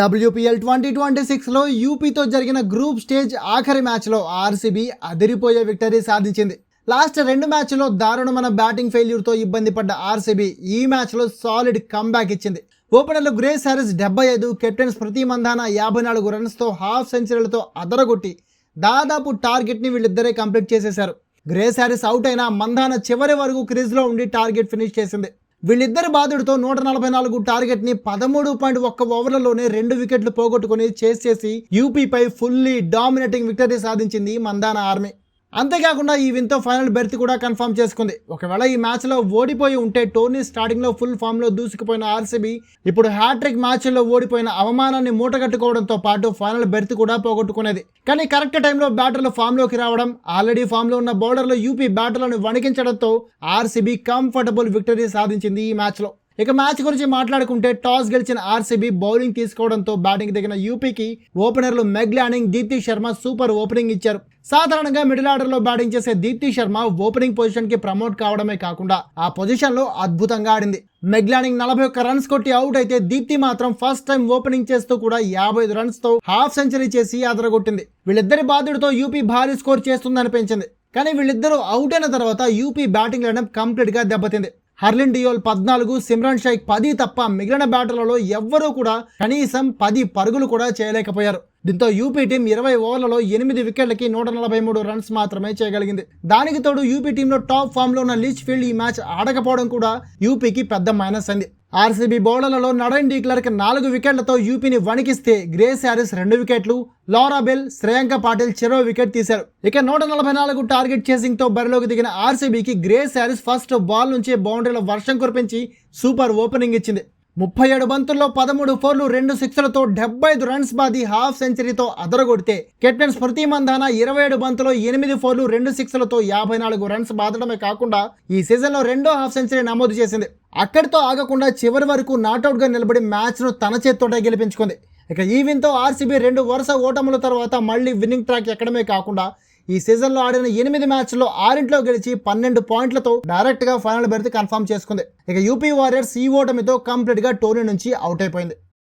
WPL 2026లో యూపీతో జరిగిన group stage ఆఖరి మ్యాచ్లో ఆర్సీబీ అదిరిపోయే విక్టరీ సాధించింది. లాస్ట్ 2 మ్యాచ్లో దారుణమైన బ్యాటింగ్ ఫెయిల్యూర్తో ఇబ్బంది పడ్డ ఆర్సీబీ ఈ మ్యాచ్లో సాలిడ్ కమ్బ్యాక్ ఇచ్చింది. ఓపెనర్లు గ్రేస్ హ్యారిస్ 75, కెప్టెన్ స్మృతి మంధాన 54 రన్స్తో హాఫ్ సెంచరీలతో అదరగొట్టి దాదాపు టార్గెట్ని వీళ్ళిద్దరే కంప్లీట్ చేసేశారు. గ్రేస్ హ్యారిస్ అవుట్ అయినా మంధాన చివరి వరకు క్రీజ్లో ఉండి టార్గెట్ ఫినిష్ చేసింది. వీళ్ళిద్దరి బాధుడితో 144 టార్గెట్ని 13.1 ఓవర్లలోనే 2 వికెట్లు పోగొట్టుకుని చేసి యూపీపై ఫుల్లీ డామినేటింగ్ విక్టరీ సాధించింది మందాన ఆర్మీ. అంతేకాకుండా ఈ విన్తో ఫైనల్ బెర్త్ కూడా కన్ఫర్మ్ చేసుకుంది. ఒకవేళ ఈ మ్యాచ్లో ఓడిపోయి ఉంటే టోర్నీ స్టార్టింగ్లో ఫుల్ ఫామ్లో దూసుకుపోయిన ఆర్సీబీ ఇప్పుడు హ్యాట్రిక్ మ్యాచ్లో ఓడిపోయిన అవమానాన్ని మూటగట్టుకోవడంతో పాటు ఫైనల్ బెర్త్ కూడా పోగొట్టుకునేది. కానీ కరెక్ట్ టైంలో బ్యాటర్లు ఫామ్లోకి రావడం, ఆల్రెడీ ఫామ్లో ఉన్న బౌలర్లు యూపీ బ్యాటర్లను వణికించడంతో ఆర్సీబీ కంఫర్టబుల్ విక్టరీ సాధించింది ఈ మ్యాచ్లో. ఇక మ్యాచ్ గురించి మాట్లాడుకుంటే టాస్ గెలిచిన ఆర్సీబీ బౌలింగ్ తీసుకోవడంతో బ్యాటింగ్ దిగిన యూపీకి ఓపెనర్లు Meg Lanning, Deepti Sharma super opening ఇచ్చారు. సాధారణంగా మిడిల్ ఆర్డర్లో బ్యాటింగ్ చేసే దీప్తి శర్మ ఓపెనింగ్ పొజిషన్కి ప్రమోట్ కావడమే కాకుండా ఆ పొజిషన్లో అద్భుతంగా ఆడింది. మెగ్లానింగ్ 41 రన్స్ కొట్టి అవుట్ అయితే దీప్తి మాత్రం ఫస్ట్ టైం ఓపెనింగ్ చేస్తూ కూడా 55 రన్స్తో హాఫ్ సెంచరీ చేసి అదరగొట్టింది. వీళ్ళిద్దరి బాధ్యుడితో యూపీ భారీ స్కోర్ చేస్తుందనిపించింది. కానీ వీళ్ళిద్దరూ అవుట్ అయిన తర్వాత యూపీ బ్యాటింగ్ లైనప్ కంప్లీట్గా దెబ్బతింది. హర్లిన్ డియోల్ 14, సిమ్రాన్ షైక్ 10 తప్ప మిగిలిన బ్యాటర్లలో ఎవ్వరూ కూడా కనీసం 10 పరుగులు కూడా చేయలేకపోయారు. దీంతో యూపీ టీం 20 ఓవర్లలో 8 వికెట్లకి 143 రన్స్ మాత్రమే చేయగలిగింది. దానికి తోడు యూపీ టీంలో టాప్ ఫామ్లో ఉన్న లిచ్ ఫీల్డ్ ఈ మ్యాచ్ ఆడకపోవడం కూడా యూపీకి పెద్ద మైనస్ అయింది. ఆర్సీబీ బౌలర్లలో నడైన్ డీక్లర్క్ 4 వికెట్లతో యూపీని వణికిస్తే గ్రేస్ హ్యారిస్ 2 వికెట్లు, లారా బెల్, శ్రేయాంక పాటిల్ చెరో వికెట్ తీశారు. ఇక 144 టార్గెట్ చేసింగ్ తో బరిలోకి దిగిన ఆర్సీబీకి గ్రేస్ హ్యారిస్ ఫస్ట్ బాల్ నుంచే బౌండరీల వర్షం కురిపించి సూపర్ ఓపెనింగ్ ఇచ్చింది. 37 బంతుల్లో 13 ఫోర్లు, 2 సిక్స్లతో 75 రన్స్ బాది హాఫ్ సెంచరీతో అదరగొడితే కెప్టెన్ స్మృతి మంధాన 27 బంతుల్లో 8 ఫోర్లు, 2 సిక్స్లతో 54 రన్స్ బాదడమే కాకుండా ఈ సీజన్లో 2వ హాఫ్ సెంచరీ నమోదు చేసింది. అక్కడితో ఆగకుండా చివరి వరకు నాట్అవుట్గా నిలబడి మ్యాచ్ను తన చేత్తోటే గెలిపించుకుంది. ఇక ఈ విన్తో ఆర్సీబీ 2 వరుస ఓటముల తర్వాత మళ్ళీ విన్నింగ్ ట్రాక్ ఎక్కడమే కాకుండా ఈ సీజన్లో ఆడిన 8 మ్యాచ్ల్లో 6 గెలిచి 12 పాయింట్లతో డైరెక్ట్గా ఫైనల్ బెర్త్ కన్ఫర్మ్ చేసుకుంది. ఇక యూపీ వారియర్స్ ఈ ఓటమితో కంప్లీట్గా టోర్నీ నుంచి అవుట్ అయిపోయింది.